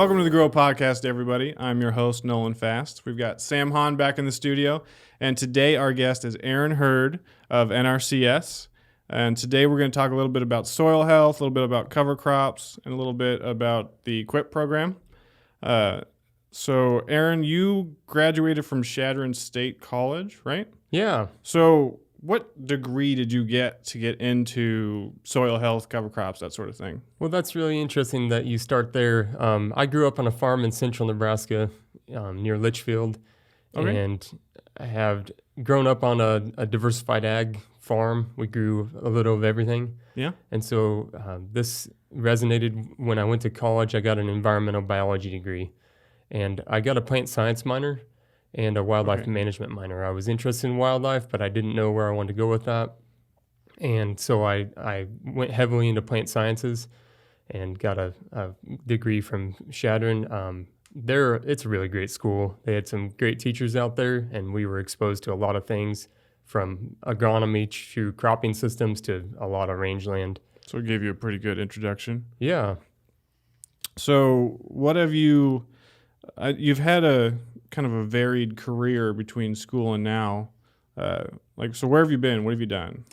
Welcome to the Grow Podcast, everybody. I'm your host, Nolan Fast. We've got Sam Hahn back in the studio, and today our guest is Aaron Hurd of NRCS. And today we're going to talk a little bit about soil health, a little bit about cover crops, and a little bit about the EQIP program. So, Aaron, you graduated from Chadron State College, right? Yeah. So, what degree did you get to get into soil health, cover crops, that sort of thing? Well, that's really interesting that you start there. I grew up on a farm in central Nebraska near Litchfield, and I have grown up on a diversified ag farm. We grew a little of everything. Yeah. And so this resonated when I went to college. I got an environmental biology degree, and I got a plant science minor and a wildlife management minor. I was interested in wildlife, but I didn't know where I wanted to go with that. And so I went heavily into plant sciences and got a degree from Chadron. It's a really great school. They had some great teachers out there, and we were exposed to a lot of things from agronomy to cropping systems to a lot of rangeland. So it gave you a pretty good introduction. Yeah. So what have you've had a kind of a varied career between school and now. So where have you been? What have you done?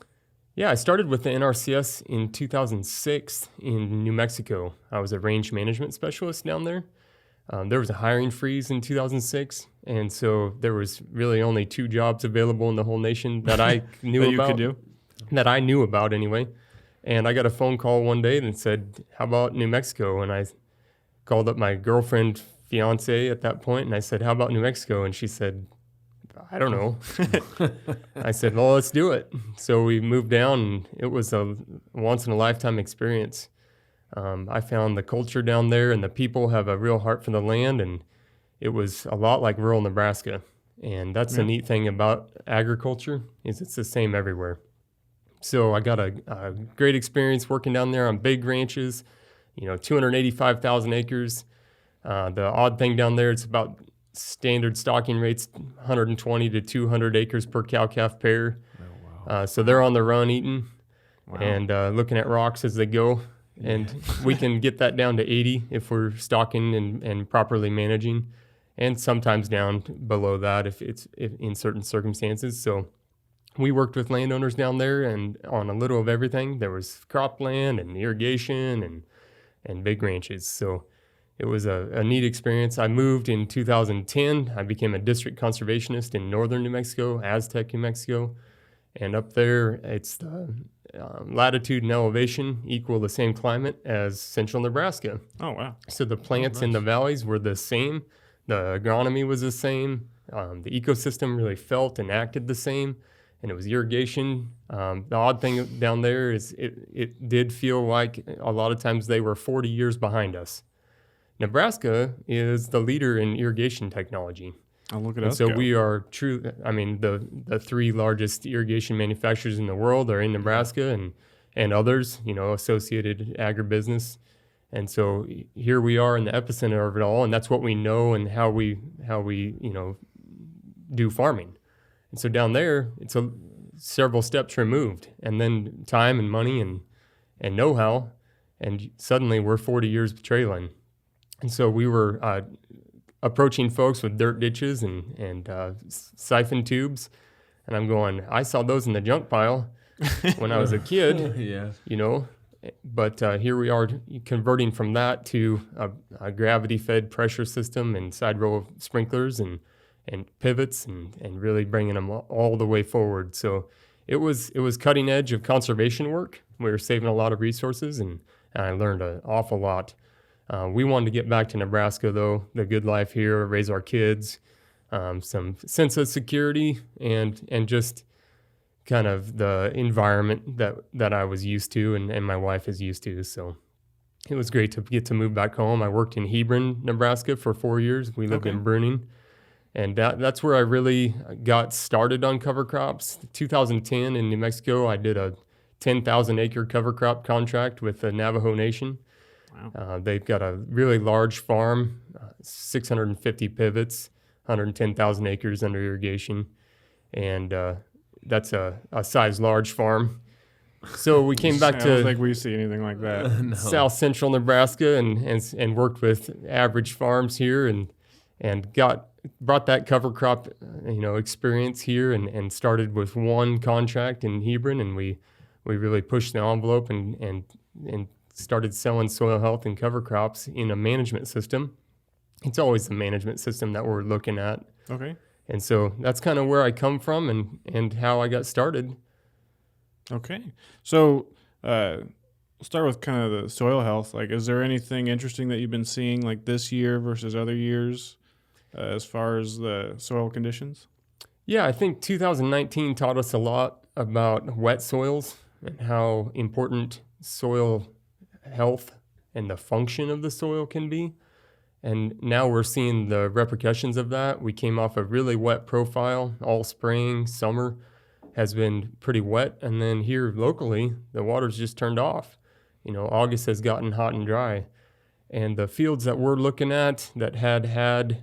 Yeah, I started with the NRCS in 2006 in New Mexico. I was a range management specialist down there. There was a hiring freeze in 2006, and so there was really only 2 jobs available in the whole nation that I knew that about. You could do? That I knew about anyway. And I got a phone call one day that said, "How about New Mexico?" And I called up my girlfriend, fiance at that point, and I said, "How about New Mexico?" And she said, "I don't know." I said, "Well, let's do it." So we moved down, and it was a once-in-a-lifetime experience. I found the culture down there, and the people have a real heart for the land, and it was a lot like rural Nebraska. And that's the neat thing about agriculture, is it's the same everywhere. So I got a great experience working down there on big ranches, 285,000 acres. The odd thing down there, it's about standard stocking rates, 120 to 200 acres per cow-calf pair. Oh, wow. So they're on the run eating and looking at rocks as they go. And we can get that down to 80 if we're stocking and properly managing, and sometimes down below that if in certain circumstances. So we worked with landowners down there and on a little of everything. There was cropland and irrigation and big ranches. So it was a neat experience. I moved in 2010. I became a district conservationist in northern New Mexico, Aztec, New Mexico. And up there, it's the latitude and elevation equal the same climate as central Nebraska. Oh, wow. So the plants in the valleys were the same. The agronomy was the same. The ecosystem really felt and acted the same. And it was irrigation. The odd thing down there is it did feel like a lot of times they were 40 years behind us. Nebraska is the leader in irrigation technology. Oh, look at us. So we are true. I mean, the 3 largest irrigation manufacturers in the world are in Nebraska and others, associated agribusiness. And so here we are in the epicenter of it all, and that's what we know and how we do farming. And so down there, it's several steps removed, and then time and money and know-how, and suddenly we're 40 years trailing. And so we were approaching folks with dirt ditches and siphon tubes, and I'm going, I saw those in the junk pile when I was a kid, But here we are converting from that to a gravity-fed pressure system and side row sprinklers and pivots and really bringing them all the way forward. So it was cutting edge of conservation work. We were saving a lot of resources, and I learned an awful lot. We wanted to get back to Nebraska, though, the good life here, raise our kids, some sense of security, and just kind of the environment that I was used to and my wife is used to. So it was great to get to move back home. I worked in Hebron, Nebraska for 4 years. We lived in Bruning. And that's where I really got started on cover crops. 2010 in New Mexico, I did a 10,000 acre cover crop contract with the Navajo Nation. Wow. They've got a really large farm, 650 pivots, 110,000 acres under irrigation. And that's a size large farm. So we came back I don't to think we see anything like that. No. South Central Nebraska and worked with average farms here and brought that cover crop experience here and started with one contract in Hebron, and we really pushed the envelope and started selling soil health and cover crops in a management system. It's always the management system that we're looking at. Okay. And so that's kind of where I come from and how I got started. Okay. So we'll start with kind of the soil health. Like, is there anything interesting that you've been seeing like this year versus other years as far as the soil conditions? Yeah, I think 2019 taught us a lot about wet soils and how important soil health and the function of the soil can be. And now we're seeing the repercussions of that. We came off a really wet profile all spring, summer has been pretty wet. And then here locally, the water's just turned off. August has gotten hot and dry. And the fields that we're looking at that had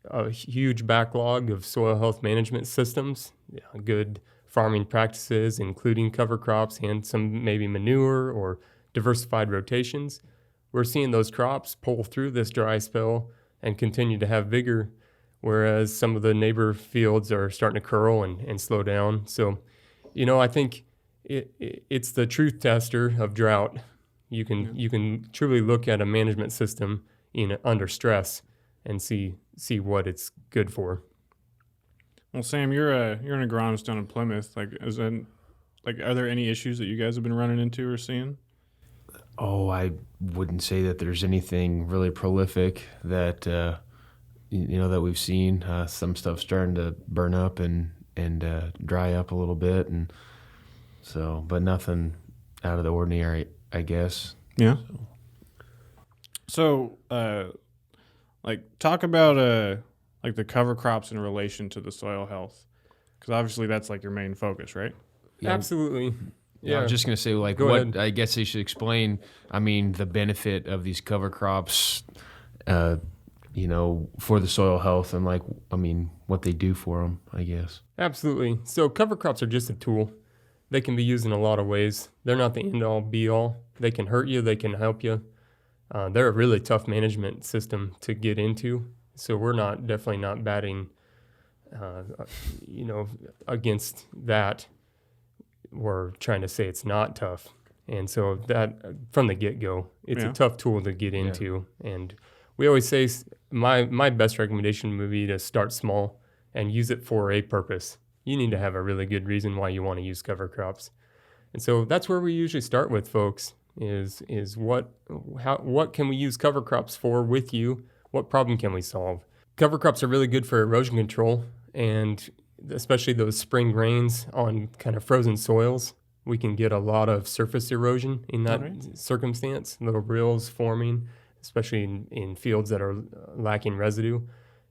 a huge backlog of soil health management systems, good farming practices, including cover crops and some maybe manure or diversified rotations, we're seeing those crops pull through this dry spell and continue to have vigor, whereas some of the neighbor fields are starting to curl and slow down. So, I think it's the truth tester of drought. You can truly look at a management system under stress and see what it's good for. Well, Sam, you're an agronomist down in Plymouth. Like, are there any issues that you guys have been running into or seeing? Oh, I wouldn't say that there's anything really prolific that that we've seen. Some stuff starting to burn up and dry up a little bit, and so, but nothing out of the ordinary, I guess. Yeah. So, talk about the cover crops in relation to the soil health, because obviously that's like your main focus, right? Yeah. Absolutely. Yeah, I was just going to say, Go ahead. I guess they should explain, the benefit of these cover crops, for the soil health and what they do for them, I guess. Absolutely. So cover crops are just a tool. They can be used in a lot of ways. They're not the end-all, be-all. They can hurt you. They can help you. They're a really tough management system to get into. So we're definitely not batting, against that. We're trying to say it's not tough. And so that from the get-go, it's a tough tool to get into. Yeah. And we always say my best recommendation would be to start small and use it for a purpose. You need to have a really good reason why you want to use cover crops. And so that's where we usually start with folks is what can we use cover crops for with you? What problem can we solve? Cover crops are really good for erosion control, and especially those spring rains on kind of frozen soils. We can get a lot of surface erosion in that circumstance, little rills forming, especially in fields that are lacking residue.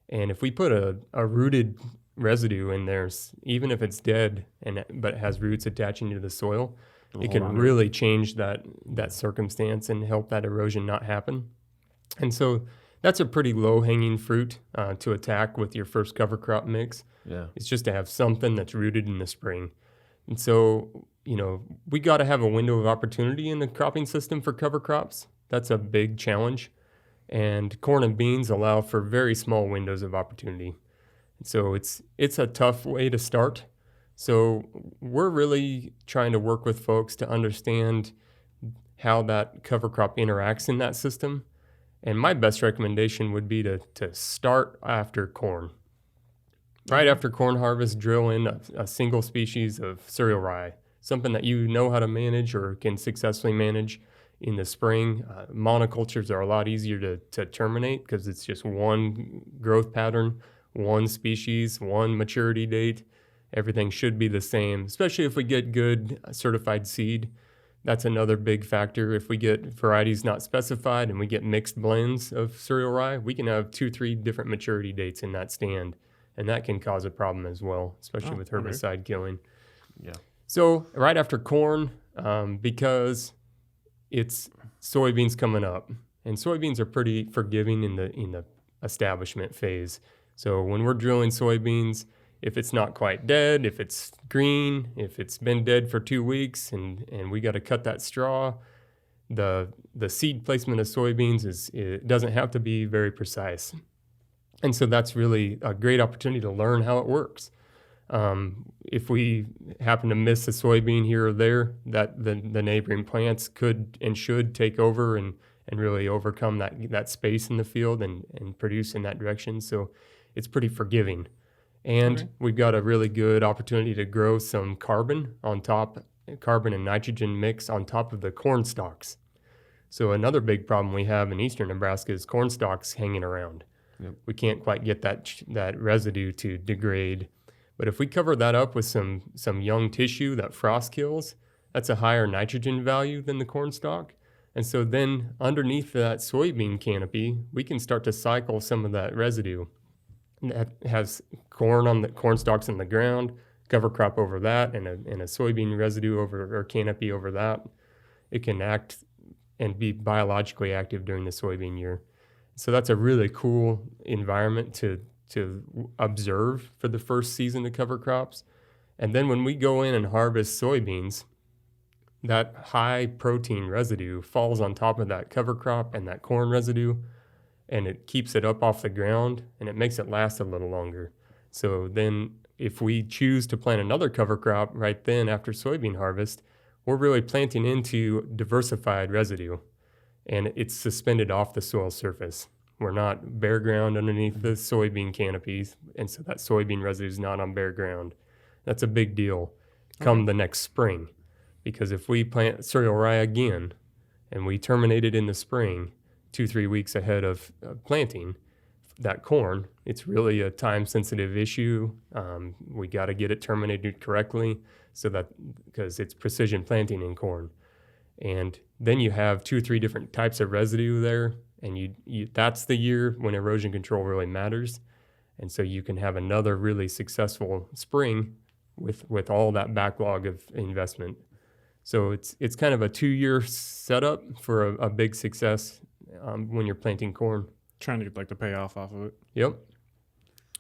And if we put a rooted residue in there, even if it's dead but it has roots attaching to the soil, it can really change that circumstance and help that erosion not happen. And so that's a pretty low-hanging fruit to attack with your first cover crop mix. Yeah. It's just to have something that's rooted in the spring. And so, we got to have a window of opportunity in the cropping system for cover crops. That's a big challenge. And corn and beans allow for very small windows of opportunity. And so it's a tough way to start. So we're really trying to work with folks to understand how that cover crop interacts in that system. And my best recommendation would be to start after corn. Right after corn harvest, drill in a single species of cereal rye, something that you know how to manage or can successfully manage in the spring. Monocultures are a lot easier to terminate because it's just one growth pattern, one species, one maturity date. Everything should be the same, especially if we get good certified seed. That's another big factor. If we get varieties not specified and we get mixed blends of cereal rye, we can have 2-3 different maturity dates in that stand. And that can cause a problem as well, especially with herbicide killing. Yeah. So right after corn, because it's soybeans coming up, and soybeans are pretty forgiving in the establishment phase. So when we're drilling soybeans, if it's not quite dead, if it's green, if it's been dead for 2 weeks and we got to cut that straw, the seed placement of soybeans it doesn't have to be very precise. And so that's really a great opportunity to learn how it works. If we happen to miss a soybean here or there, that the neighboring plants could and should take over and really overcome that space in the field and produce in that direction. So it's pretty forgiving. And we've got a really good opportunity to grow some carbon and nitrogen mix on top of the corn stalks. So another big problem we have in eastern Nebraska is corn stalks hanging around. Yep. We can't quite get that residue to degrade. But if we cover that up with some young tissue that frost kills, that's a higher nitrogen value than the corn stalk. And so then underneath that soybean canopy, we can start to cycle some of that residue. That has corn stalks in the ground, cover crop over that, and a soybean residue or canopy over that. It can act and be biologically active during the soybean year. So that's a really cool environment to observe for the first season of cover crops. And then when we go in and harvest soybeans, that high protein residue falls on top of that cover crop and that corn residue, and it keeps it up off the ground, and it makes it last a little longer. So then if we choose to plant another cover crop right then after soybean harvest, we're really planting into diversified residue, and it's suspended off the soil surface. We're not bare ground underneath the soybean canopies, and so that soybean residue is not on bare ground. That's a big deal come the next spring, because if we plant cereal rye again and we terminate it in the spring, 2-3 weeks ahead of planting that corn, it's really a time-sensitive issue. We got to get it terminated correctly because it's precision planting in corn. And then you have 2 or 3 different types of residue there, and you that's the year when erosion control really matters. And so you can have another really successful spring with all that backlog of investment. So it's kind of a 2-year setup for a big success when you're planting corn. Trying to get like the payoff off of it. Yep.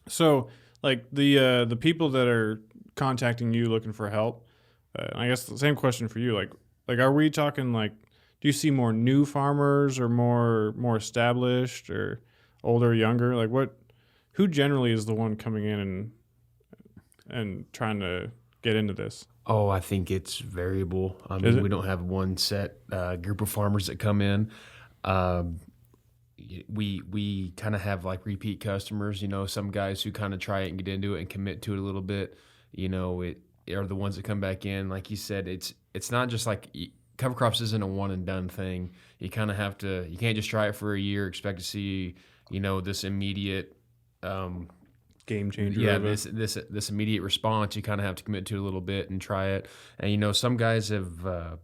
So like the people that are contacting you looking for help, I guess the same question for you. Like are we talking like, do you see more new farmers or more established or older, younger? Like who generally is the one coming in and trying to get into this? Oh, I think it's variable. I mean, we don't have one set group of farmers that come in. We kind of have like repeat customers, some guys who kind of try it and get into it and commit to it a little bit, it are the ones that come back in. Like you said, it's not just like cover crops isn't a one and done thing. You kind of you can't just try it for a year, expect to see, this immediate, game changer. Yeah, this immediate response. You kind of have to commit to it a little bit and try it. And, some guys have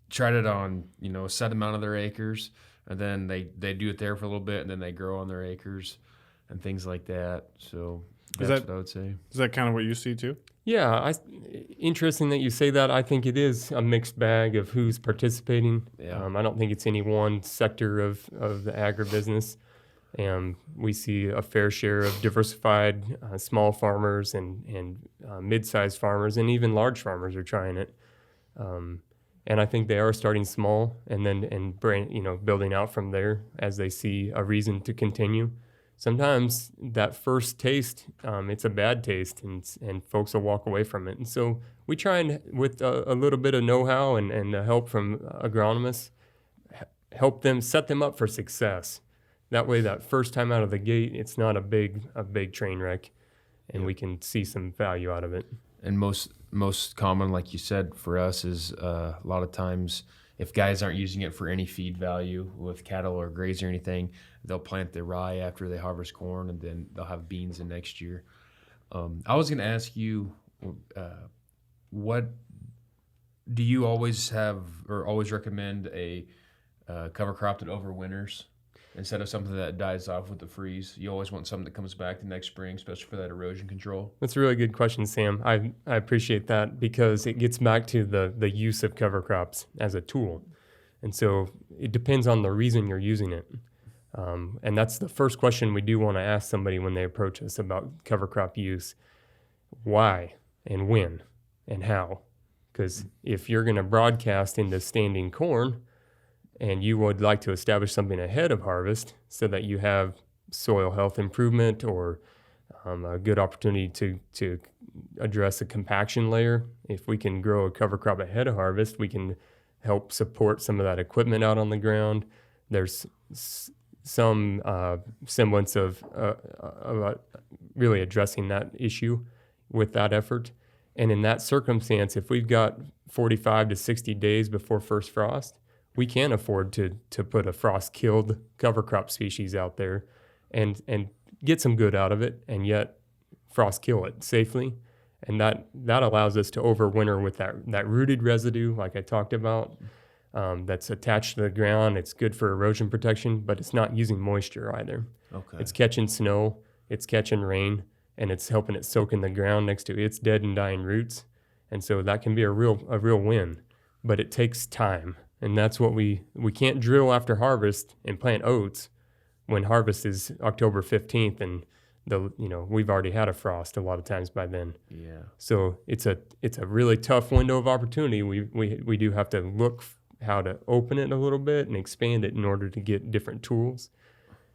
tried it on, a set amount of their acres, and then they do it there for a little bit, and then they grow on their acres and things like that. So that's what I would say. Is that kind of what you see too? Yeah, interesting that you say that. I think it is a mixed bag of who's participating. Yeah. I don't think it's any one sector of the agribusiness. We see a fair share of diversified small farmers and mid-sized farmers, and even large farmers are trying it. And I think they are starting small and building out from there as they see a reason to continue. Sometimes that first taste, it's a bad taste, and folks will walk away from it. And so we try and, with a little bit of know-how and help from agronomists, help them set them up for success. That way, that first time out of the gate, it's not a big train wreck, and we can see some value out of it. And most common, like you said, for us is a lot of times if guys aren't using it for any feed value with cattle or grazing or anything, they'll plant the rye after they harvest corn, and then they'll have beans the next year. I was going to ask you, what do you always have or always recommend a cover crop that overwinters instead of something that dies off with the freeze? You always want something that comes back the next spring, especially for that erosion control. That's a really good question, Sam. I appreciate that because it gets back to the use of cover crops as a tool. And so it depends on the reason you're using it. And that's the first question we do want to ask somebody when they approach us about cover crop use. why and when and how. Because if you're going to broadcast into standing corn and you would like to establish something ahead of harvest so that you have soil health improvement or a good opportunity to address a compaction layer, if we can grow a cover crop ahead of harvest, we can help support some of that equipment out on the ground. There's some semblance of really addressing that issue with that effort. And in that circumstance, if we've got 45 to 60 days before first frost, we can afford to put a frost-killed cover crop species out there and get some good out of it, and yet frost kill it safely. And that allows us to overwinter with that rooted residue, like I talked about, that's attached to the ground. It's good for erosion protection, but it's not using moisture either. Okay. It's catching snow, it's catching rain, and it's helping it soak in the ground next to its dead and dying roots. And so that can be a real win, but it takes time. And that's what we can't drill after harvest and plant oats when harvest is October 15th and we've already had a frost a lot of times by then. Yeah. So it's a really tough window of opportunity. We do have to look how to open it a little bit and expand it in order to get different tools.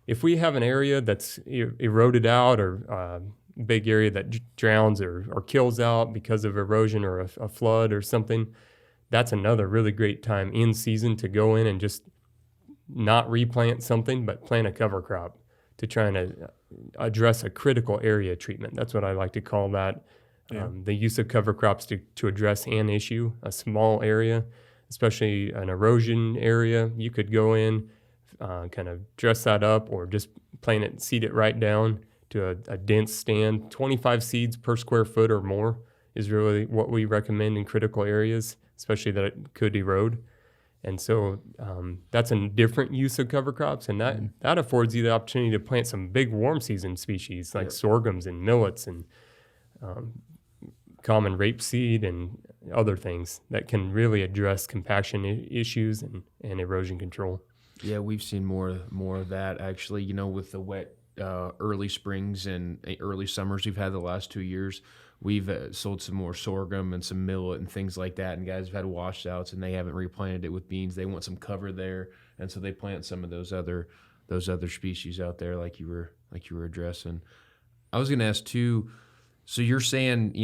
If we have an area that's eroded out or big area that drowns or kills out because of erosion or a flood or something, that's another really great time in season to go in and just not replant something, but plant a cover crop to try and address a critical area treatment. That's what I like to call that. Yeah. The use of cover crops to address an issue, a small area, especially an erosion area. You could go in, kind of dress that up or just plant it, seed it right down to a dense stand. 25 seeds per square foot or more is really what we recommend in critical areas, especially that it could erode. And so that's a different use of cover crops, and that affords you the opportunity to plant some big warm season species like sorghums and millets and common rapeseed and other things that can really address compaction issues and erosion control. Yeah, we've seen more of that actually. With the wet early springs and early summers we've had the last 2 years, we've sold some more sorghum and some millet and things like that. And guys have had washouts and they haven't replanted it with beans. They want some cover there, and so they plant some of those other species out there, like you were addressing. I was going to ask too. So you're saying,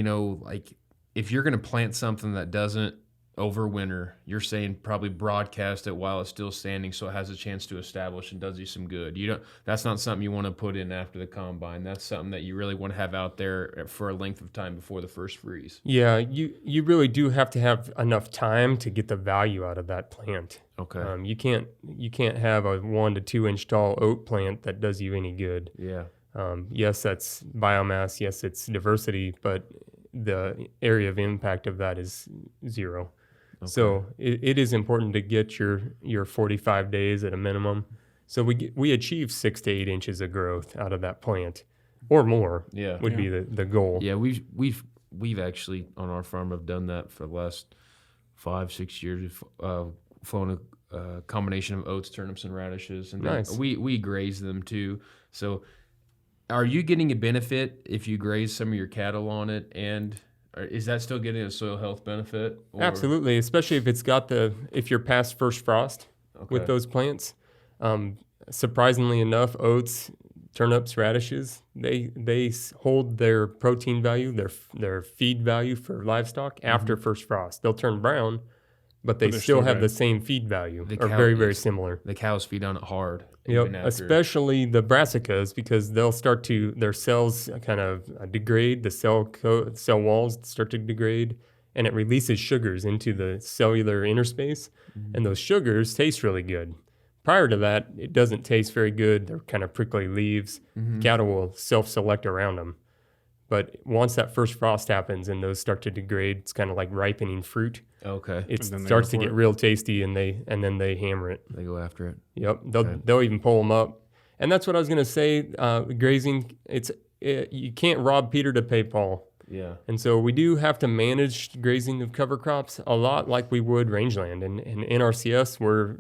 like if you're going to plant something that doesn't overwinter, you're saying probably broadcast it while it's still standing so it has a chance to establish and does you some good. That's not something you want to put in after the combine. That's something that you really want to have out there for a length of time before the first freeze. Yeah, you really do have to have enough time to get the value out of that plant. Okay. You can't have a 1 to 2 inch tall oat plant that does you any good. Yeah. Yes, that's biomass. Yes, it's diversity, but the area of impact of that is zero. Okay. So it is important to get your 45 days at a minimum. So we achieve 6 to 8 inches of growth out of that plant, or more. Yeah. Would be the goal. Yeah, we've actually on our farm have done that for the last 5-6 years. We've flown a combination of oats, turnips, and radishes, and nice. We graze them too. So, are you getting a benefit if you graze some of your cattle on it, and is that still getting a soil health benefit? Or? Absolutely, especially if you're past first frost with those plants. Surprisingly enough, oats, turnips, radishes, they hold their protein value, their feed value for livestock after first frost. They'll turn brown, but they still have the same feed value, or very, very similar. The cows feed on it hard. Yep, especially the brassicas, because their cells kind of degrade, the cell walls start to degrade, and it releases sugars into the cellular interspace, and those sugars taste really good. Prior to that, it doesn't taste very good. They're kind of prickly leaves. Cattle will self-select around them. But once that first frost happens and those start to degrade, it's kind of like ripening fruit. Okay. It starts to get real tasty, and then they hammer it. They go after it. Yep. They'll even pull them up. And that's what I was going to say. Grazing, you can't rob Peter to pay Paul. Yeah. And so we do have to manage grazing of cover crops a lot like we would rangeland. And NRCS, we're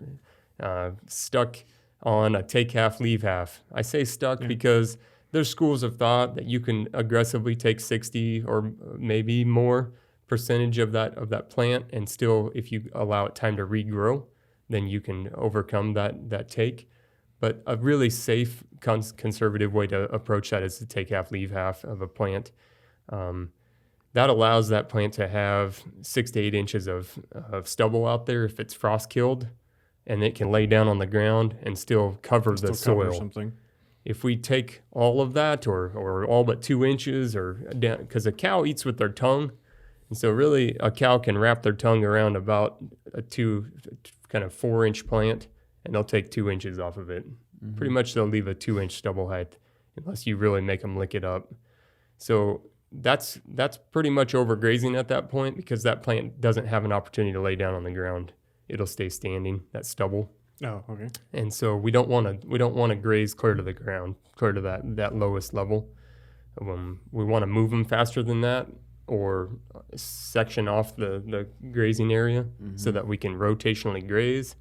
stuck on a take half, leave half. I say stuck because there's schools of thought that you can aggressively take 60 or maybe more percentage of that plant, and still, if you allow it time to regrow, then you can overcome that take. But a really safe, conservative way to approach that is to take half, leave half of a plant. That allows that plant to have 6 to 8 inches of stubble out there if it's frost killed, and it can lay down on the ground and still cover the soil. Something. If we take all of that or all but 2 inches, or down, because a cow eats with their tongue, and so really a cow can wrap their tongue around about a 4-inch plant, and they'll take 2 inches off of it. Mm-hmm. Pretty much they'll leave a 2-inch stubble height unless you really make them lick it up. So that's pretty much overgrazing at that point, because that plant doesn't have an opportunity to lay down on the ground. It'll stay standing, that stubble. Oh, okay. And so we don't want to graze clear to the ground, clear to that lowest level. We want to move them faster than that, or section off the grazing area, mm-hmm. so that we can rotationally graze.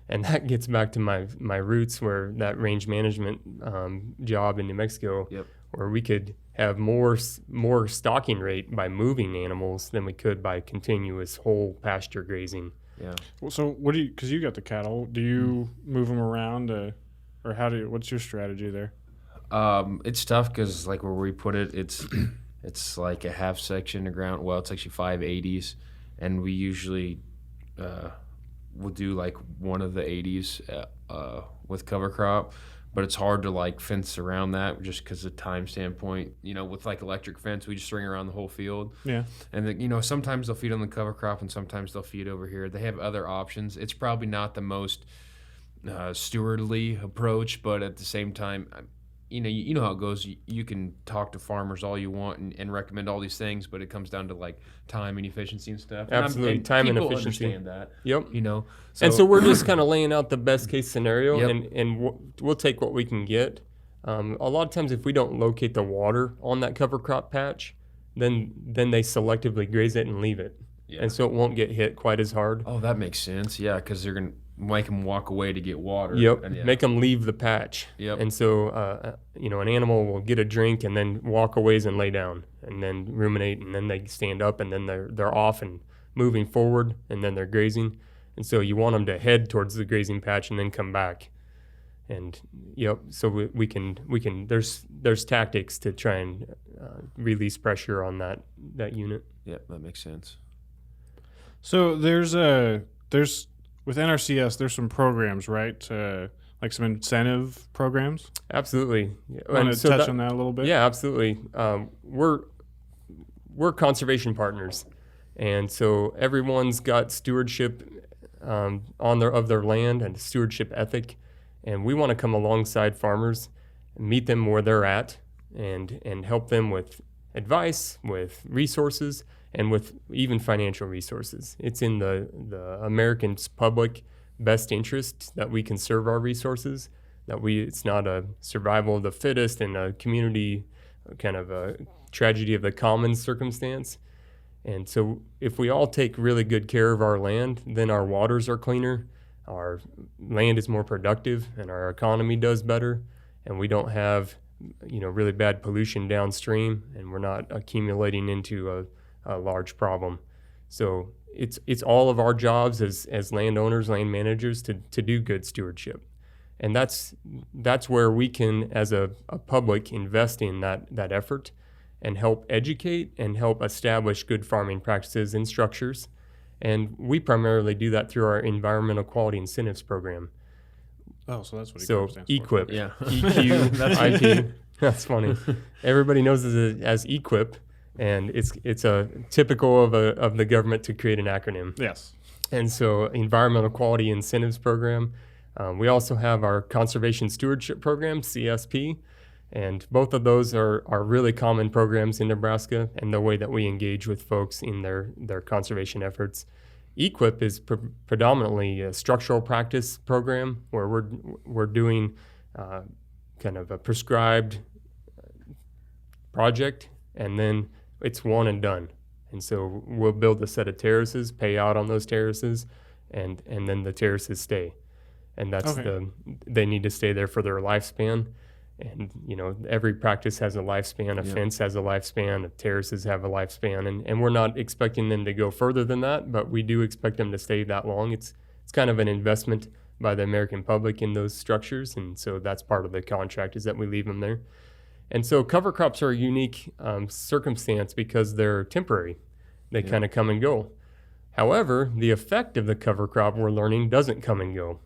And that gets back to my roots, where that range management job in New Mexico, yep. where we could have more stocking rate by moving animals than we could by continuous whole pasture grazing. Yeah. Well, so because you got the cattle, do you move them around, or what's your strategy there? It's tough because like where we put it, it's like a half section of ground. Well, it's actually 5/80s, and we usually we'll do like one of the 80s with cover crop, but it's hard to like fence around that just because of time standpoint. With like electric fence, we just string around the whole field. Yeah. And sometimes they'll feed on the cover crop, and sometimes they'll feed over here. They have other options. It's probably not the most stewardly approach, but at the same time, you know how it goes. You can talk to farmers all you want and recommend all these things, but it comes down to like time and efficiency and stuff. Absolutely, time and efficiency. Understand that. Yep. And so we're just kind of laying out the best case scenario, yep. and we'll take what we can get. A lot of times, if we don't locate the water on that cover crop patch, then they selectively graze it and leave it, and so it won't get hit quite as hard. Oh, that makes sense. Yeah, because they're gonna make them walk away to get water. Yep, make them leave the patch. Yep. And so, an animal will get a drink and then walk a ways and lay down and then ruminate, and then they stand up, and then they're off and moving forward, and then they're grazing. And so you want them to head towards the grazing patch and then come back. And so we can there's tactics to try and release pressure on that unit. Yep, that makes sense. So there's with NRCS, there's some programs, right? Like some incentive programs? Absolutely. Want to touch on that a little bit? Yeah, absolutely. We're conservation partners. And so everyone's got stewardship of their land and stewardship ethic. And we want to come alongside farmers and meet them where they're at and help them with advice, with resources, and with even financial resources. It's in the American's public best interest that we conserve our resources, it's not a survival of the fittest and a community kind of a tragedy of the commons circumstance. And so if we all take really good care of our land, then our waters are cleaner, our land is more productive, and our economy does better, and we don't have really bad pollution downstream, and we're not accumulating into a large problem. So it's all of our jobs as landowners, land managers to do good stewardship. And that's where we can, as a public, invest in that effort and help educate and help establish good farming practices and structures. And we primarily do that through our environmental quality incentives program. Oh, so that's what EQIP stands for. EQIP. Yeah. EQIP. That's funny. Everybody knows it as EQIP. And it's a typical of the government to create an acronym. Yes. And so Environmental Quality Incentives Program. We also have our Conservation Stewardship Program, CSP. And both of those are really common programs in Nebraska and the way that we engage with folks in their conservation efforts. EQIP is predominantly a structural practice program where we're doing kind of a prescribed project, and then it's one and done. And so we'll build a set of terraces, pay out on those terraces, and then the terraces stay. And that's okay. They need to stay there for their lifespan. And, every practice has a lifespan. A fence has a lifespan. Terraces have a lifespan. And we're not expecting them to go further than that, but we do expect them to stay that long. It's kind of an investment by the American public in those structures. And so that's part of the contract, is that we leave them there. And so cover crops are a unique circumstance because they're temporary. They kind of come and go. However, the effect of the cover crop, we're learning, doesn't come and go.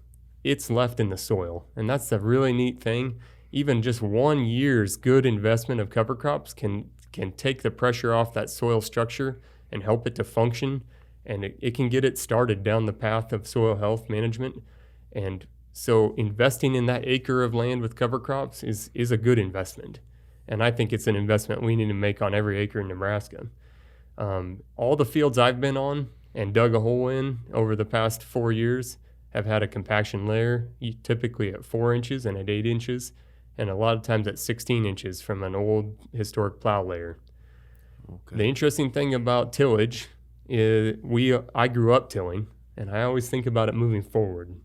It's left in the soil. And that's the really neat thing. Even just 1 year's good investment of cover crops can take the pressure off that soil structure and help it to function. And it can get it started down the path of soil health management. And so investing in that acre of land with cover crops is a good investment. And I think it's an investment we need to make on every acre in Nebraska. All the fields I've been on and dug a hole in over the past 4 years have had a compaction layer, typically at 4 inches and at 8 inches, and a lot of times at 16 inches from an old historic plow layer. Okay. The interesting thing about tillage is I grew up tilling, and I always think about it moving forward.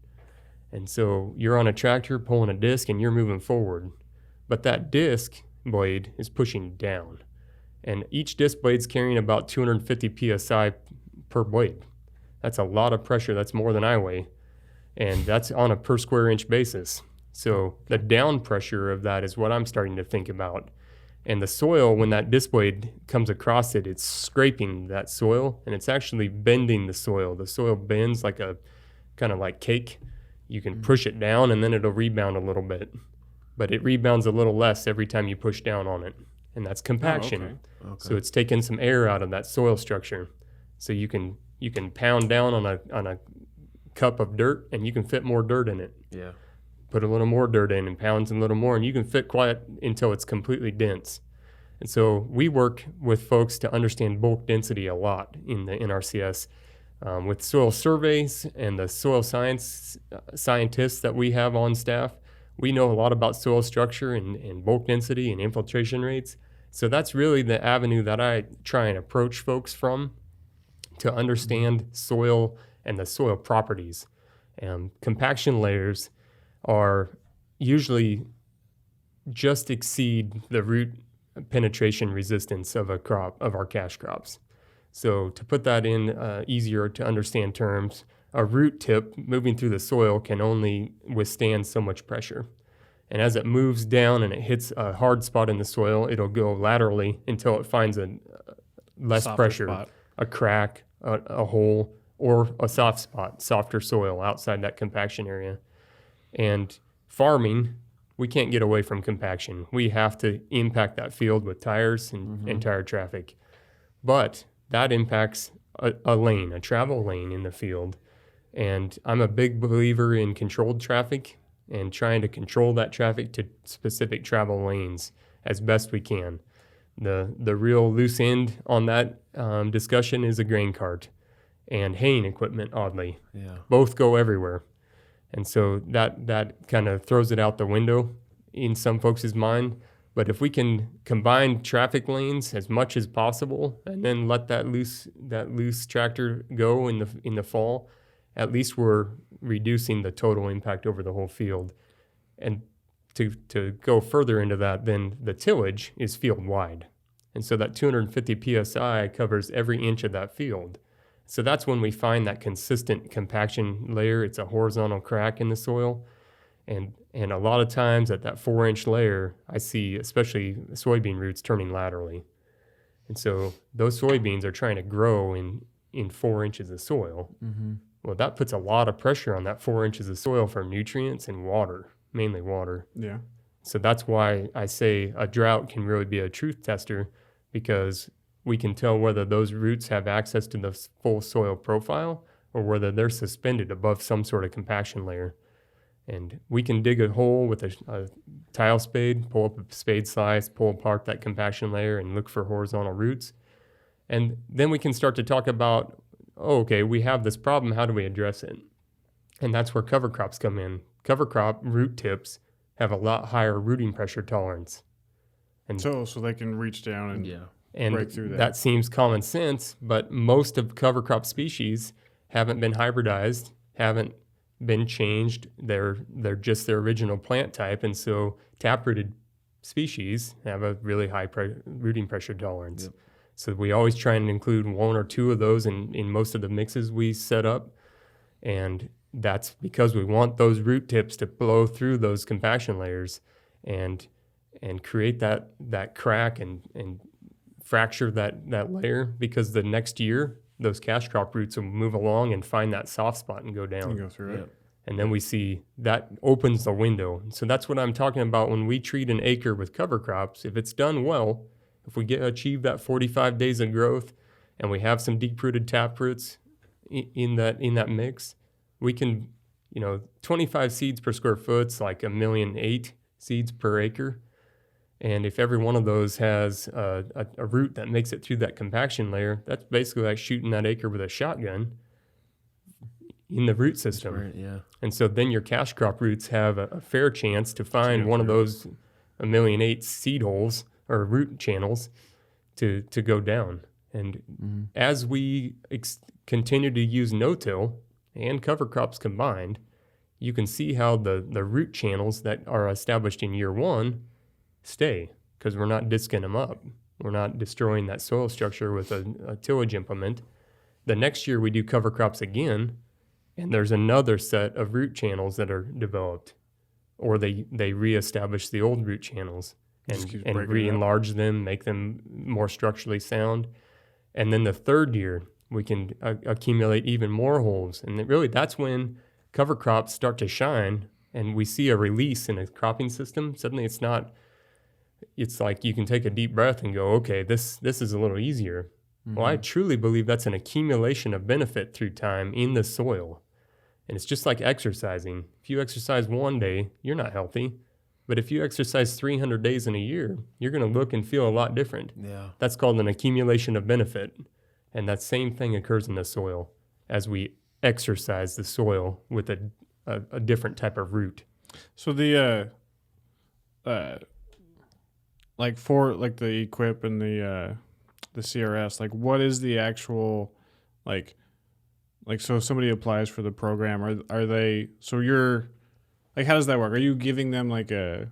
And so you're on a tractor pulling a disc and you're moving forward, but that disc blade is pushing down. And each disc blade's carrying about 250 psi per blade. That's a lot of pressure. That's more than I weigh. And that's on a per square inch basis. So the down pressure of that is what I'm starting to think about. And the soil, when that disc blade comes across it, it's scraping that soil and it's actually bending the soil. The soil bends like a kind of like cake. You can push it down and then it'll rebound a little bit. But it rebounds a little less every time you push down on it. And that's compaction. Oh, okay. So it's taking some air out of that soil structure. So you can pound down on a cup of dirt and you can fit more dirt in it. Yeah. Put a little more dirt in and pounds a little more, and you can fit quiet until it's completely dense. And so we work with folks to understand bulk density a lot in the NRCS. With soil surveys and the soil scientists that we have on staff, we know a lot about soil structure and bulk density and infiltration rates. So that's really the avenue that I try and approach folks from to understand soil and the soil properties. Compaction layers are usually just exceed the root penetration resistance of our cash crops. So to put that in easier to understand terms, a root tip moving through the soil can only withstand so much pressure. And as it moves down and it hits a hard spot in the soil, it'll go laterally until it finds a less Softer pressure, spot. A crack, a hole, or a soft spot, softer soil outside that compaction area. And farming, we can't get away from compaction. We have to impact that field with tires and tire traffic. But that impacts a lane, a travel lane in the field. And I'm a big believer in controlled traffic and trying to control that traffic to specific travel lanes as best we can. The real loose end on that discussion is a grain cart and haying equipment, oddly. Yeah. Both go everywhere. And so that kind of throws it out the window in some folks' mind. But if we can combine traffic lanes as much as possible and then let that loose tractor go in the fall, at least we're reducing the total impact over the whole field. And to go further into that, then the tillage is field wide. And so that 250 psi covers every inch of that field. So that's when we find that consistent compaction layer. It's a horizontal crack in the soil. And a lot of times at that 4-inch layer, I see especially soybean roots turning laterally. And so those soybeans are trying to grow in 4 inches of soil. Mm-hmm. Well, that puts a lot of pressure on that 4 inches of soil for nutrients and water, mainly water. Yeah. So that's why I say a drought can really be a truth tester, because we can tell whether those roots have access to the full soil profile or whether they're suspended above some sort of compaction layer. And we can dig a hole with a tile spade, pull up a spade slice, pull apart that compaction layer and look for horizontal roots. And then we can start to talk about, okay, we have this problem, how do we address it? And that's where cover crops come in. Cover crop root tips have a lot higher rooting pressure tolerance. And So they can reach down and break through that. That seems common sense, but most of cover crop species haven't been hybridized, haven't been changed. They're just their original plant type, and so taprooted species have a really high rooting pressure tolerance. Yep. So we always try and include one or two of those in most of the mixes we set up, and that's because we want those root tips to blow through those compaction layers and create that crack and fracture that layer, because the next year those cash crop roots will move along and find that soft spot and go down. And go through it. And then we see that opens the window. So that's what I'm talking about when we treat an acre with cover crops. If it's done well, if we achieve that 45 days of growth and we have some deep-rooted taproots in that mix, we can, 25 seeds per square foot's like 1.8 million seeds per acre. And if every one of those has a root that makes it through that compaction layer, that's basically like shooting that acre with a shotgun in the root system. Right, yeah. And so then your cash crop roots have a fair chance to find one of those 1.8 million seed holes or root channels to go down. And as we continue to use no-till and cover crops combined, you can see how the root channels that are established in year one stay, because we're not disking them up. We're not destroying that soil structure with a tillage implement. The next year we do cover crops again, and there's another set of root channels that are developed, or they reestablish the old root channels and re-enlarge them, make them more structurally sound. And then the third year, we can accumulate even more holes. And really, that's when cover crops start to shine, and we see a release in a cropping system. Suddenly, it's like you can take a deep breath and go, okay, this is a little easier. Well, I truly believe that's an accumulation of benefit through time in the soil. And it's just like exercising. If you exercise one day, you're not healthy. But if you exercise 300 days in a year, you're going to look and feel a lot different. Yeah. That's called an accumulation of benefit. And that same thing occurs in the soil as we exercise the soil with a different type of root. So the for the EQIP and the CRS, like what is the actual so if somebody applies for the program, are they, so you're like, how does that work? Are you giving them like a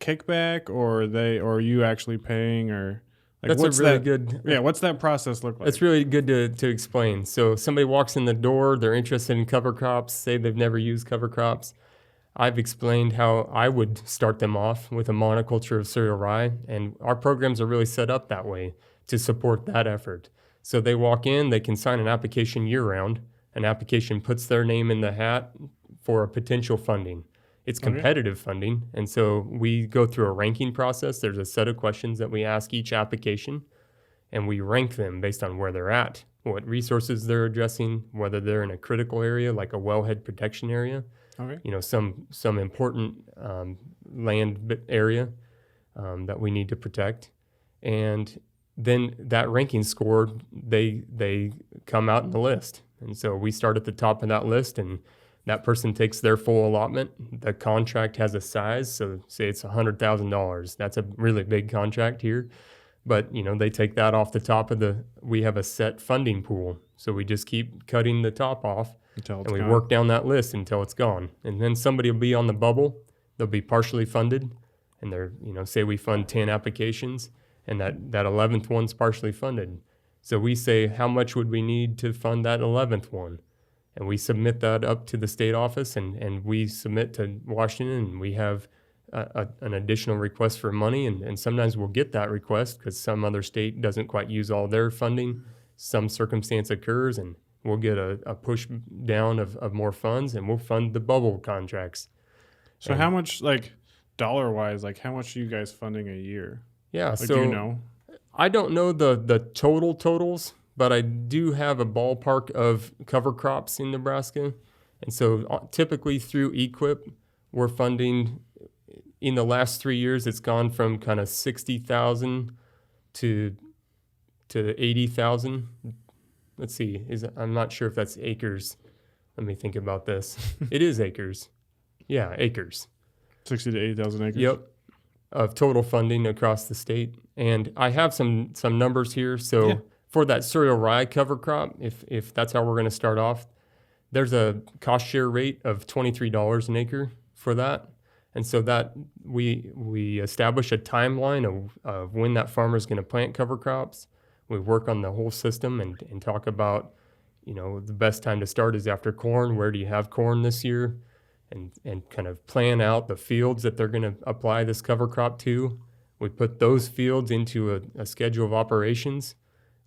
kickback, or are you actually paying, or like That's a really good. Yeah, what's that process look like? It's really good to explain. So somebody walks in the door, they're interested in cover crops, say they've never used cover crops. I've explained how I would start them off with a monoculture of cereal rye, and our programs are really set up that way to support that effort. So they walk in, they can sign an application year-round. An application puts their name in the hat for a potential funding. It's competitive funding, and so we go through a ranking process. There's a set of questions that we ask each application, and we rank them based on where they're at, what resources they're addressing, whether they're in a critical area like a wellhead protection area, some important land area that we need to protect. And then that ranking score, they come out in the list. And so we start at the top of that list, and that person takes their full allotment. The contract has a size, so say it's $100,000. That's a really big contract here. But, they take that off the top of we have a set funding pool. So we just keep cutting the top off, and we work down that list until it's gone. And then somebody will be on the bubble. They'll be partially funded, and they're, say we fund 10 applications, and that 11th one's partially funded. So we say, how much would we need to fund that 11th one? And we submit that up to the state office, and we submit to Washington, and we have an additional request for money. And sometimes we'll get that request because some other state doesn't quite use all their funding. Some circumstance occurs, and we'll get a push down of more funds, and we'll fund the bubble contracts. So how much, dollar-wise, how much are you guys funding a year? Yeah, do you know? I don't know the total totals, but I do have a ballpark of cover crops in Nebraska. And so typically through EQIP, we're funding, in the last 3 years, it's gone from kind of 60,000 to 80,000. Let's see, I'm not sure if that's acres. Let me think about this. It is acres. Yeah, acres. 60 to 80,000 acres? Yep. Of total funding across the state. And I have some numbers here. So for that cereal rye cover crop, if that's how we're going to start off, there's a cost share rate of $23 an acre for that. And so that we establish a timeline of when that farmer is going to plant cover crops. We work on the whole system and talk about, the best time to start is after corn. Where do you have corn this year? And kind of plan out the fields that they're going to apply this cover crop to. We put those fields into a schedule of operations.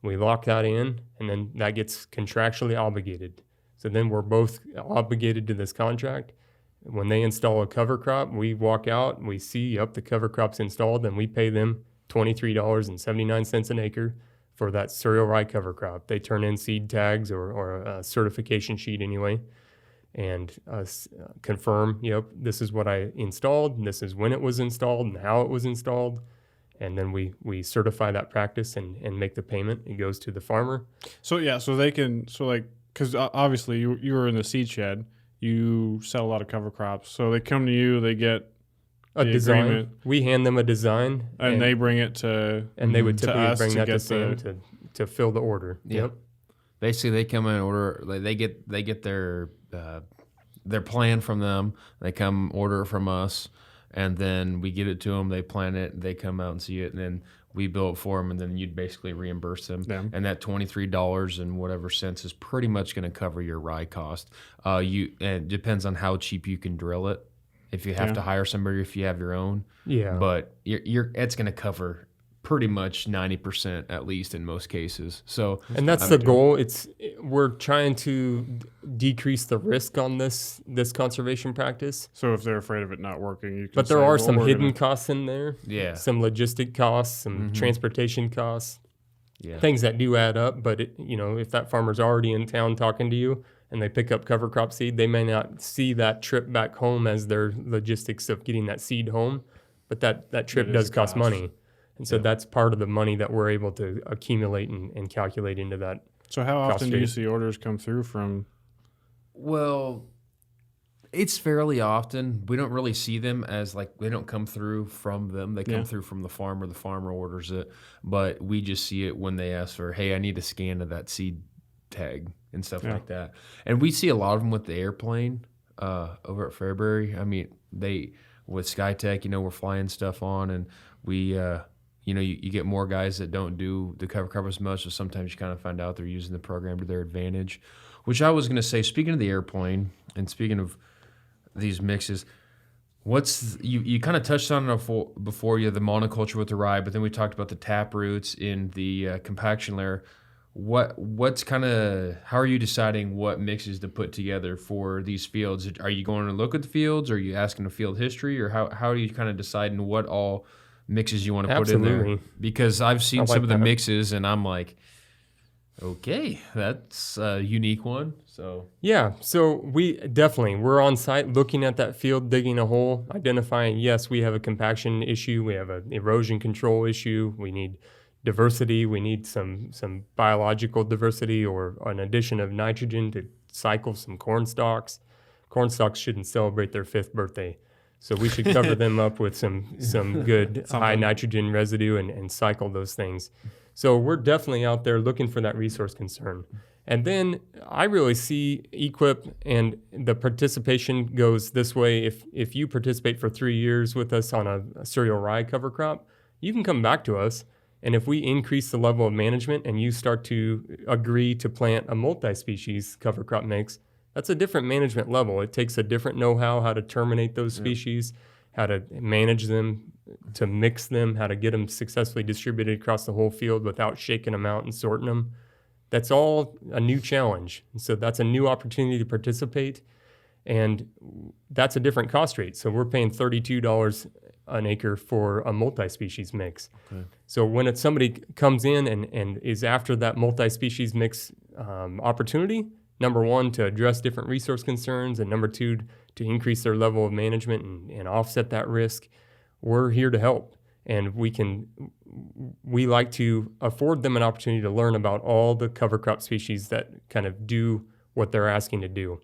We lock that in, and then that gets contractually obligated. So then we're both obligated to this contract. When they install a cover crop, we walk out and we see, the cover crop's installed, and we pay them $23.79 an acre for that cereal rye cover crop. They turn in seed tags or a certification sheet anyway, and confirm, this is what I installed, and this is when it was installed and how it was installed. And then we certify that practice and make the payment. It goes to the farmer. Because obviously you were in the seed shed, you sell a lot of cover crops. So they come to you, they get a design. Agreement. We hand them a design. And they bring it to And they would typically bring that to Sam to fill the order. Yep. Basically, they come in and order. They get their plan from them. They come order it from us, and then we get it to them. They plan it. They come out and see it, and then we bill it for them, and then you'd basically reimburse them. Yeah. And that $23 and whatever cents is pretty much going to cover your rye cost. And it depends on how cheap you can drill it. If you have to hire somebody, if you have your own. Yeah. But it's going to cover pretty much 90% at least in most cases. So, and that's the goal. We're trying to decrease the risk on this conservation practice. So if they're afraid of it not working, you can but there are some hidden costs in there. Yeah. Some logistic costs, some transportation costs. Yeah. Things that do add up. But if that farmer's already in town talking to you and they pick up cover crop seed, they may not see that trip back home as their logistics of getting that seed home. But that trip does cost money. And so that's part of the money that we're able to accumulate and calculate into that. So how often do you see orders come through from? Well, it's fairly often. We don't really see them as they don't come through from them. They come through from the farmer. The farmer orders it. But we just see it when they ask for, hey, I need a scan of that seed tag and stuff like that. And we see a lot of them with the airplane over at Fairbury. I mean, with SkyTech, we're flying stuff on, and we... you get more guys that don't do the cover crop as much, so sometimes you kind of find out they're using the program to their advantage. Which I was going to say, speaking of the airplane and speaking of these mixes, you kind of touched on it before you had the monoculture with the rye, but then we talked about the tap roots in the compaction layer. How are you deciding what mixes to put together for these fields? Are you going to look at the fields? Or are you asking a field history? Or how are you kind of deciding what all mixes you want to put in there? Because I've seen some of the mixes and I'm like, okay, that's a unique one. So we're on site looking at that field, digging a hole, identifying, yes, we have a compaction issue, we have an erosion control issue, we need diversity, we need some biological diversity or an addition of nitrogen to cycle some corn stalks. Corn stalks shouldn't celebrate their 5th birthday. So we should cover them up with some good high nitrogen residue and cycle those things. So we're definitely out there looking for that resource concern. And then I really see EQIP and the participation goes this way. If you participate for 3 years with us on a cereal rye cover crop, you can come back to us. And if we increase the level of management and you start to agree to plant a multi-species cover crop mix, that's a different management level. It takes a different know-how, how to terminate those species, how to manage them, to mix them, how to get them successfully distributed across the whole field without shaking them out and sorting them. That's all a new challenge. And so that's a new opportunity to participate. And that's a different cost rate. So we're paying $32 an acre for a multi-species mix. Okay. So when somebody comes in and is after that multi-species mix opportunity, number one, to address different resource concerns, and number two, to increase their level of management and offset that risk, we're here to help. And we like to afford them an opportunity to learn about all the cover crop species that kind of do what they're asking to do.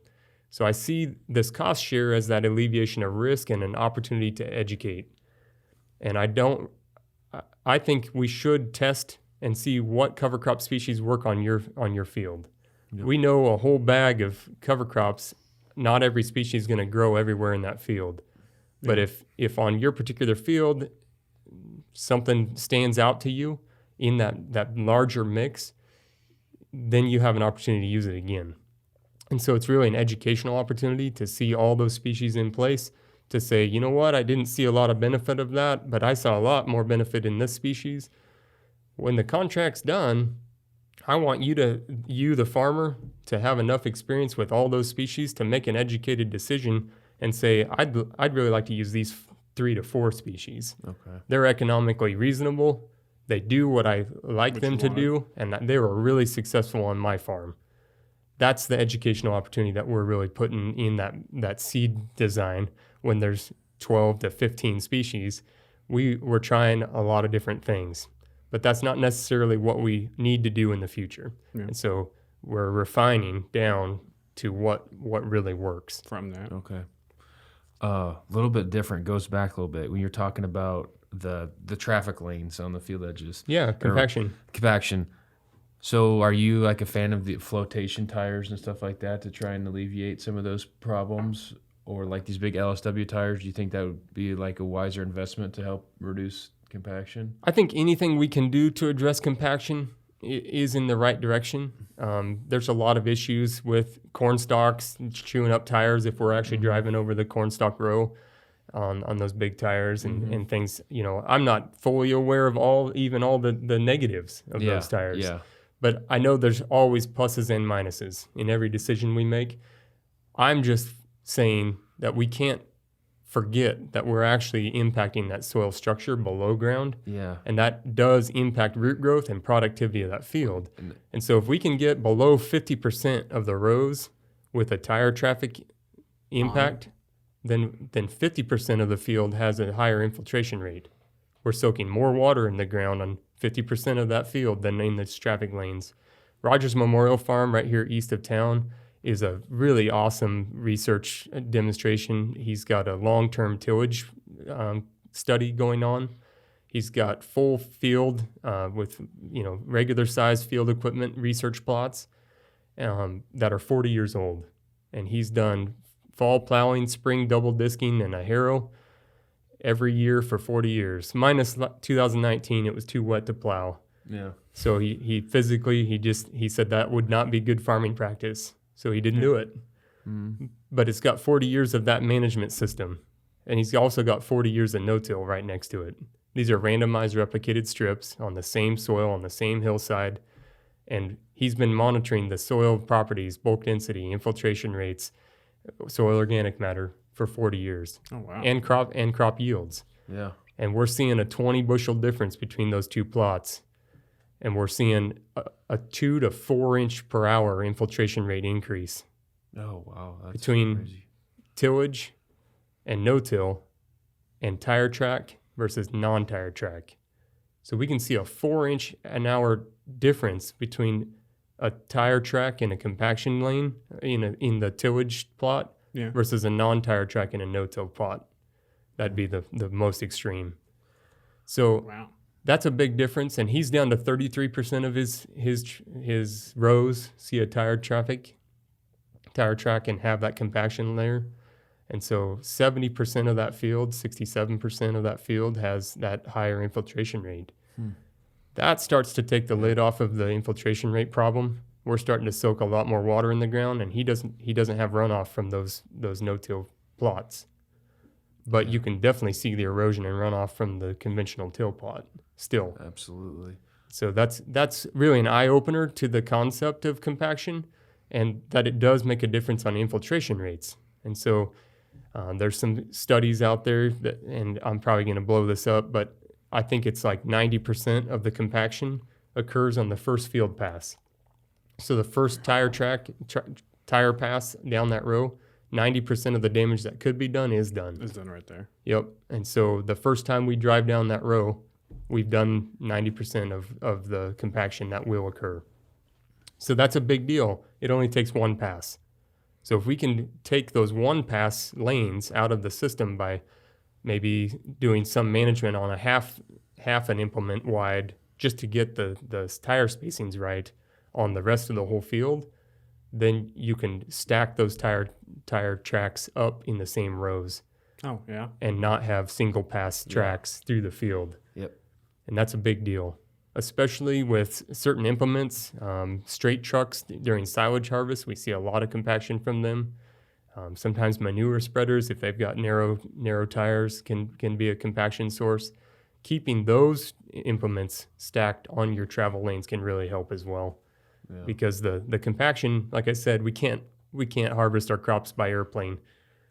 So I see this cost share as that alleviation of risk and an opportunity to educate. And I think we should test and see what cover crop species work on your field. We know a whole bag of cover crops, not every species is going to grow everywhere in that field. But if on your particular field, something stands out to you in that larger mix, then you have an opportunity to use it again. And so it's really an educational opportunity to see all those species in place, to say, you know what, I didn't see a lot of benefit of that, but I saw a lot more benefit in this species. When the contract's done, I want you, the farmer, to have enough experience with all those species to make an educated decision and say, I'd really like to use these 3 to 4 species. Okay. They're economically reasonable. They do what I like them to do, and they were really successful on my farm. That's the educational opportunity that we're really putting in that seed design. When there's 12 to 15 species, we're trying a lot of different things, but that's not necessarily what we need to do in the future. Yeah. And so we're refining down to what really works from that. Okay. A little bit different, goes back a little bit. When you're talking about the traffic lanes on the field edges. Yeah, compaction. Compaction. So are you like a fan of the flotation tires and stuff like that to try and alleviate some of those problems? Or like these big LSW tires, do you think that would be like a wiser investment to help reduce compaction? I think anything we can do to address compaction is in the right direction. There's a lot of issues with corn stalks chewing up tires if we're actually driving over the corn stalk row on those big tires and things. You know, I'm not fully aware of all the negatives of those tires. Yeah. But I know there's always pluses and minuses in every decision we make. I'm just saying that we can't forget that we're actually impacting that soil structure below ground. Yeah. And that does impact root growth and productivity of that field. And so if we can get below 50% of the rows with a tire traffic impact, then 50% of the field has a higher infiltration rate. We're soaking more water in the ground on 50% of that field than in the traffic lanes. Rogers Memorial Farm right here east of town is a really awesome research demonstration. He's got a long-term tillage study going on. He's got full field with regular size field equipment research plots that are 40 years old. And he's done fall plowing, spring double disking, and a harrow every year for 40 years. Minus 2019, it was too wet to plow. Yeah. So he said that would not be good farming practice. So he didn't do it. Mm-hmm. But it's got 40 years of that management system. And he's also got 40 years of no-till right next to it. These are randomized replicated strips on the same soil, on the same hillside. And he's been monitoring the soil properties, bulk density, infiltration rates, soil organic matter for 40 years. Oh, wow. And crop yields. Yeah. And we're seeing a 20 bushel difference between those two plots. And we're seeing a 2 to 4 inch per hour infiltration rate increase. Oh, wow. That's between crazy. Tillage and no-till and tire track versus non-tire track. So we can see a 4 inch an hour difference between a tire track and a compaction lane in the tillage plot versus a non-tire track in a no-till plot. That'd be the most extreme. So wow. That's a big difference, and he's down to 33% of his rows see a tire track and have that compaction layer. And so 70% of that field, 67% of that field has that higher infiltration rate. That starts to take the lid off of the infiltration rate problem. We're starting to soak a lot more water in the ground, and he doesn't have runoff from those no-till plots. But you can definitely see the erosion and runoff from the conventional till plot still. Absolutely. So that's really an eye-opener to the concept of compaction, and that it does make a difference on infiltration rates. And so there's some studies out there and I'm probably going to blow this up, but I think it's like 90% of the compaction occurs on the first field pass. So the first tire pass down that row, 90% of the damage that could be done is done. It's done right there. Yep. And so the first time we drive down that row, we've done 90% of the compaction that will occur. So that's a big deal. It only takes one pass. So if we can take those one pass lanes out of the system by maybe doing some management on a half an implement wide just to get the tire spacings right on the rest of the whole field, then you can stack those tire tracks up in the same rows Oh, yeah. and not have single pass tracks through the field. Yep. And that's a big deal, especially with certain implements. Straight trucks during silage harvest, we see a lot of compaction from them. Sometimes manure spreaders, if they've got narrow tires, can be a compaction source. Keeping those implements stacked on your travel lanes can really help as well, because the compaction, like I said, we can't harvest our crops by airplane,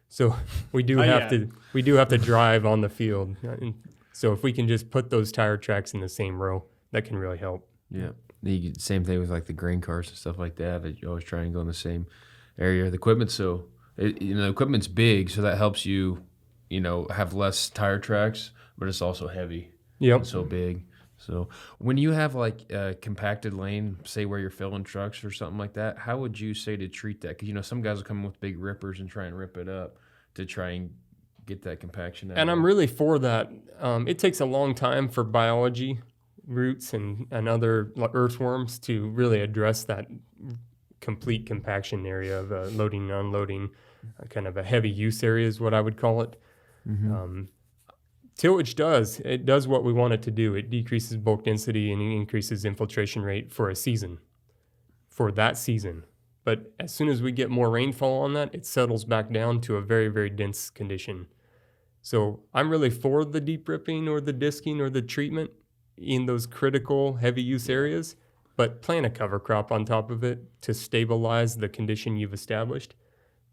so we do have to drive on the field. And so if we can just put those tire tracks in the same row, that can really help. Yeah. Same thing with like the grain cars and stuff like that. That you always try and go in the same area. The equipment's the equipment's big, so that helps you, have less tire tracks, but it's also heavy. Yep. It's so big. So when you have like a compacted lane, say where you're filling trucks or something like that, how would you say to treat that? Because some guys will come in with big rippers and try and rip it up to try and get that compaction out. And I'm really for that. It takes a long time for biology, roots, and other earthworms to really address that complete compaction area of loading and unloading, kind of a heavy use area is what I would call it. Mm-hmm. Tillage does what we want it to do. It decreases bulk density and increases infiltration rate for that season. But as soon as we get more rainfall on that, it settles back down to a very, very dense condition. So I'm really for the deep ripping or the disking or the treatment in those critical heavy use areas, but plant a cover crop on top of it to stabilize the condition you've established.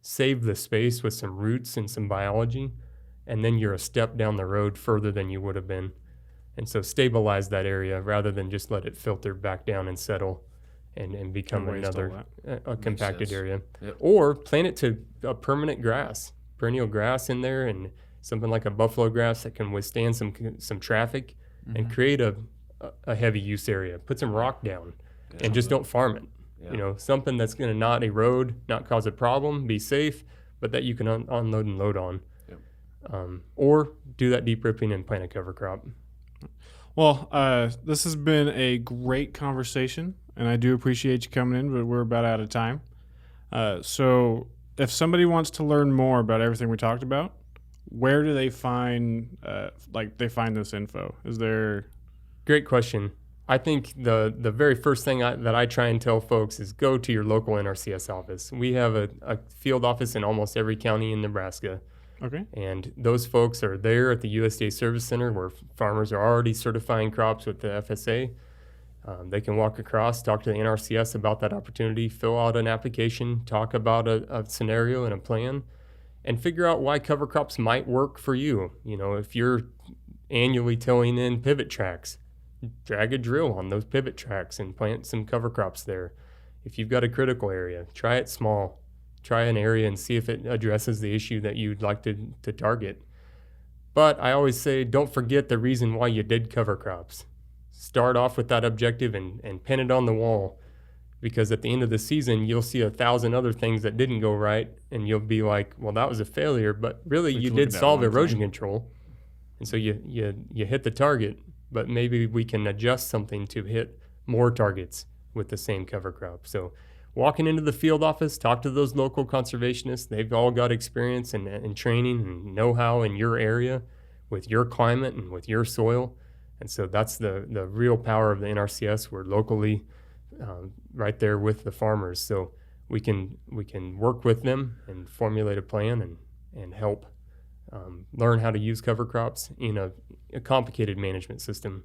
Save the space with some roots and some biology, and then you're a step down the road further than you would have been. And so stabilize that area rather than just let it filter back down and settle and become another compacted area. Yep. Or plant it to a permanent grass, perennial grass in there, and something like a buffalo grass that can withstand some traffic and create a heavy use area. Put some rock down and just don't farm it. Yeah. Something that's going to not erode, not cause a problem, be safe, but that you can unload and load on. Or do that deep ripping and plant a cover crop. Well, this has been a great conversation, and I do appreciate you coming in, but we're about out of time. So if somebody wants to learn more about everything we talked about, where do they find this info? Is there... Great question. I think the very first thing that I try and tell folks is go to your local NRCS office. We have a field office in almost every county in Nebraska. Okay. And those folks are there at the USDA Service Center where farmers are already certifying crops with the FSA. They can walk across, talk to the NRCS about that opportunity, fill out an application, talk about a scenario and a plan, and figure out why cover crops might work for you. If you're annually tilling in pivot tracks, drag a drill on those pivot tracks and plant some cover crops there. If you've got a critical area, try it small. Try an area and see if it addresses the issue that you'd like to target. But I always say, don't forget the reason why you did cover crops. Start off with that objective and pin it on the wall, because at the end of the season, you'll see 1,000 other things that didn't go right, and you'll be like, well, that was a failure, but really you did solve erosion control. And so you hit the target, but maybe we can adjust something to hit more targets with the same cover crop. So walking into the field office, talk to those local conservationists. They've all got experience and training and know-how in your area with your climate and with your soil. And so that's the real power of the NRCS. We're locally right there with the farmers. So we can work with them and formulate a plan and help learn how to use cover crops in a complicated management system.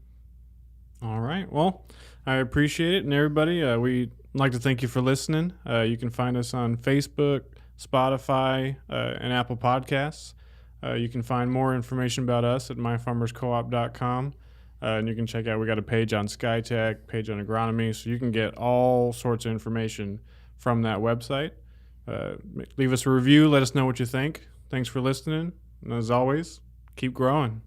All right. Well, I appreciate it. And everybody, we'd like to thank you for listening. You can find us on Facebook, Spotify, and Apple Podcasts. You can find more information about us at myfarmerscoop.com. And you can check out, we got a page on SkyTech, page on agronomy, so you can get all sorts of information from that website. Leave us a review. Let us know what you think. Thanks for listening. And as always, keep growing.